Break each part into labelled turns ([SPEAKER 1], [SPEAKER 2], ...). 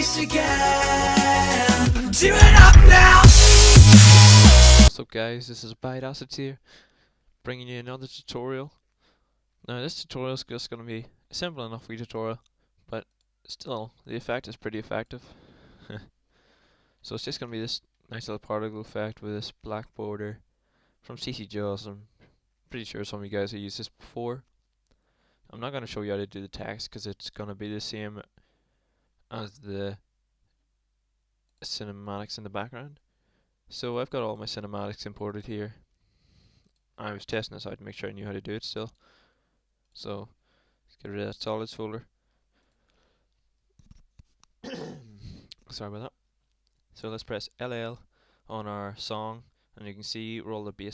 [SPEAKER 1] face again. Do it up now.
[SPEAKER 2] What's up guys, this is Bite Acids here, bringing you another tutorial. Now this tutorial is just going to be a simple enough wee tutorial, but still, the effect is pretty effective. So it's just going to be this nice little particle effect with this black border from CC Jaws. I'm pretty sure some of you guys have used this before. I'm not going to show you how to do the text because it's going to be the same as the cinematics in the background. So I've got all my cinematics imported here. I was testing this out to make sure I knew how to do it still. So let's get rid of that solids folder. Sorry about that. So let's press LL on our song, and you can see where all the big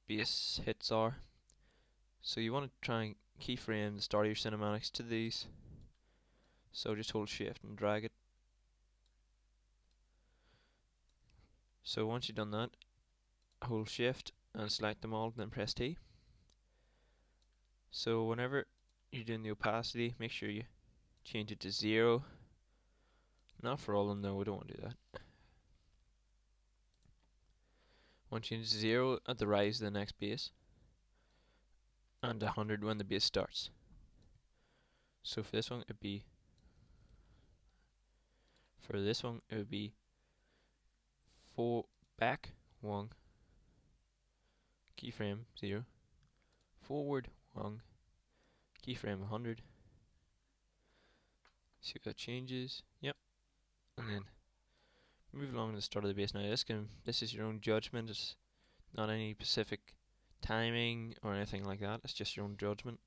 [SPEAKER 2] bass hits are. So you want to try and keyframe the start of your cinematics to these. So just hold shift and drag it. So once you've done that, hold shift and select them all, then press T. So whenever you're doing the opacity, make sure you change it to 0. Not for all of them, no, we don't want to do that. Want to change 0 at the rise of the next bass, and 100 when the bass starts. So for this one, it would be 4 back 1, keyframe 0, forward 1, keyframe 100. See if that changes. Yep. And then move along to the start of the bass. Now this is your own judgment. It's not any specific timing or anything like that. It's just your own judgment.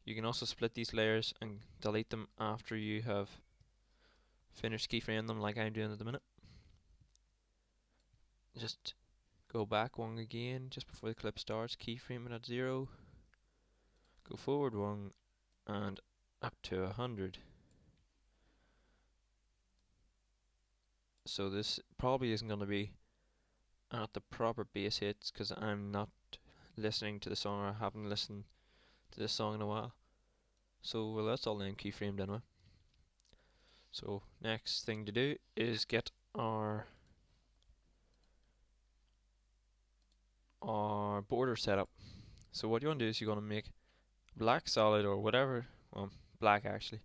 [SPEAKER 2] You can also split these layers and delete them after you have finished keyframing them, like I'm doing at the minute. Just go back 1 again just before the clip starts, keyframe it at 0, go forward 1 and up to 100. So this probably isn't going to be at the proper bass hits because I'm not listening to the song, or I haven't listened to this song in a while. So well, that's all then keyframed anyway. So next thing to do is get our border set up. So what you want to do is you're going to make black solid or whatever, well, black actually.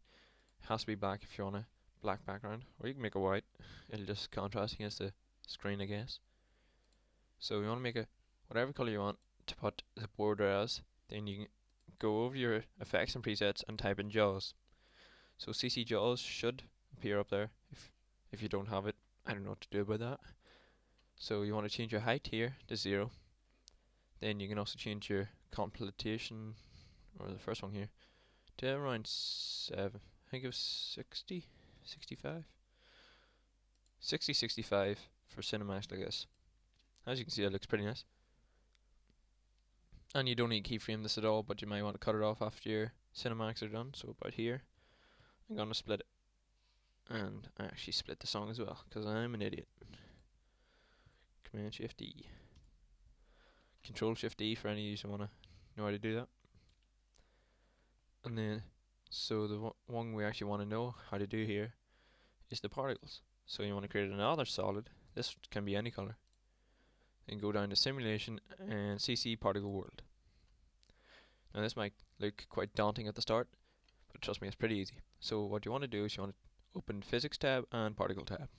[SPEAKER 2] It has to be black if you want a black background, or you can make it white. It'll just contrast against the screen, I guess. So you want to make whatever color you want to put the border as. Then you can go over your effects and presets and type in Jaws. So CC Jaws should appear up there. If you don't have it, I don't know what to do about that. So you want to change your height here to 0. Then you can also change your completion, or the first one here, to around 7. I think it was 60, 65. 60, 65 for cinematics like this. As you can see, it looks pretty nice. And you don't need to keyframe this at all, but you might want to cut it off after your cinematics are done. So about here, I'm going to split it. And I actually split the song as well, because I'm an idiot. Command Shift E. Control Shift E for any of you who want to know how to do that. And then, so the one we actually want to know how to do here is the particles. So you want to create another solid. This can be any color. Then go down to Simulation and CC Particle World. Now this might look quite daunting at the start, but trust me, it's pretty easy. So what you want to do is you want to open Physics tab and Particle tab.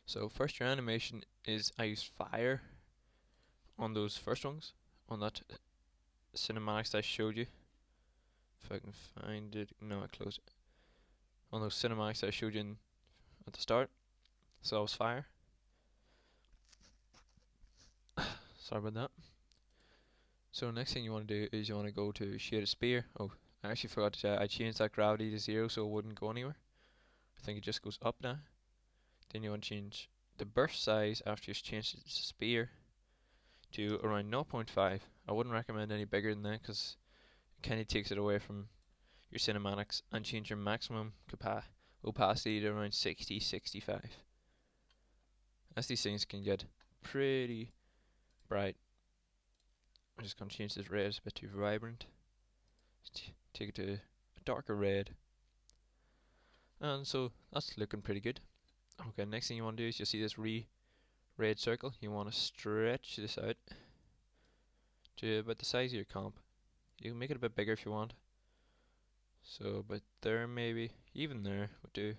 [SPEAKER 2] So first, your animation is I use fire on those first ones, on that cinematics I showed you. If I can find it, no, I closed it. On those cinematics I showed you at the start, so that was fire. Sorry about that. So next thing you want to do is you want to go to Shaded Sphere. Oh, I actually forgot to say I changed that gravity to 0 so it wouldn't go anywhere. I think it just goes up now. Then you want to change the burst size after you've changed it to sphere to around 0.5. I wouldn't recommend any bigger than that because it kind of takes it away from your cinematics, and change your maximum opacity to around 60, 65. As these things can get pretty bright. I'm just going to change this red, it's a bit too vibrant. Take it to darker red. And so that's looking pretty good. Okay, next thing you want to do is you see this red circle. You want to stretch this out to about the size of your comp. You can make it a bit bigger if you want. So about there maybe, even there would do.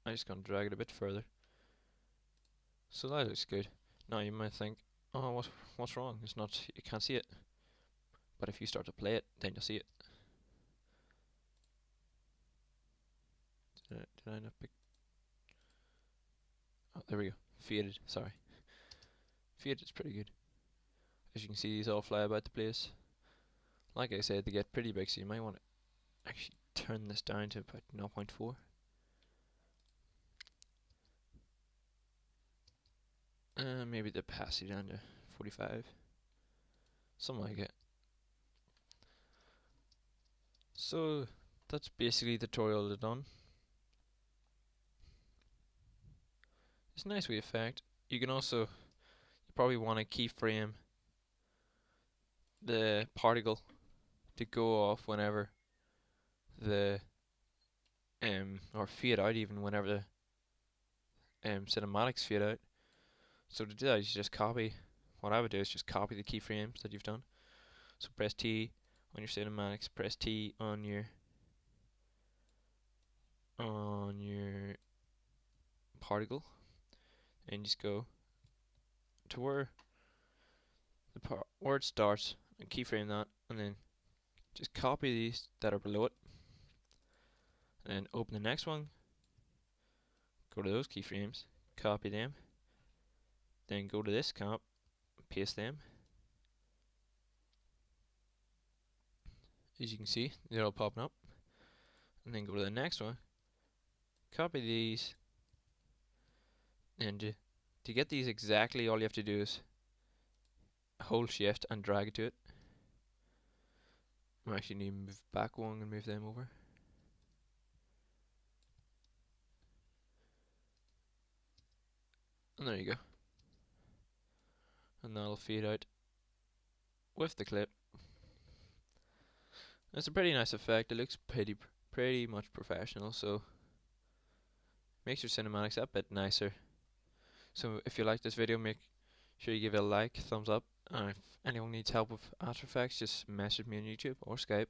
[SPEAKER 2] I'm just gonna drag it a bit further. So that looks good. Now you might think, oh, what's wrong? It's not, you can't see it. But if you start to play it, then you'll see it. Did I not pick? Oh, there we go. Faded. Sorry. Faded is pretty good. As you can see, these all fly about the place. Like I said, they get pretty big, so you might want to actually turn this down to about 0.4. Maybe the opacity down to 45. Something like it. So that's basically the tutorial done. It's a nice wee effect. You can also, you probably want to keyframe the particle to go off whenever the or fade out even whenever the cinematics fade out. So to do that, you just copy. What I would do is just copy the keyframes that you've done. So press T on your cinematics, press T on your particle, and just go to where it starts and keyframe that, and then just copy these that are below it, and then open the next one, go to those keyframes, copy them, then go to this comp, paste them. As you can see, they're all popping up, and then go to the next one, copy these, and to get these exactly, all you have to do is hold shift and drag it to it. I actually need to move back one and move them over. And there you go. And that'll fade out with the clip. It's a pretty nice effect. It looks pretty much professional, so makes your cinematics a bit nicer. So if you like this video, make sure you give it a like, thumbs up, and if anyone needs help with After Effects, just message me on YouTube or Skype.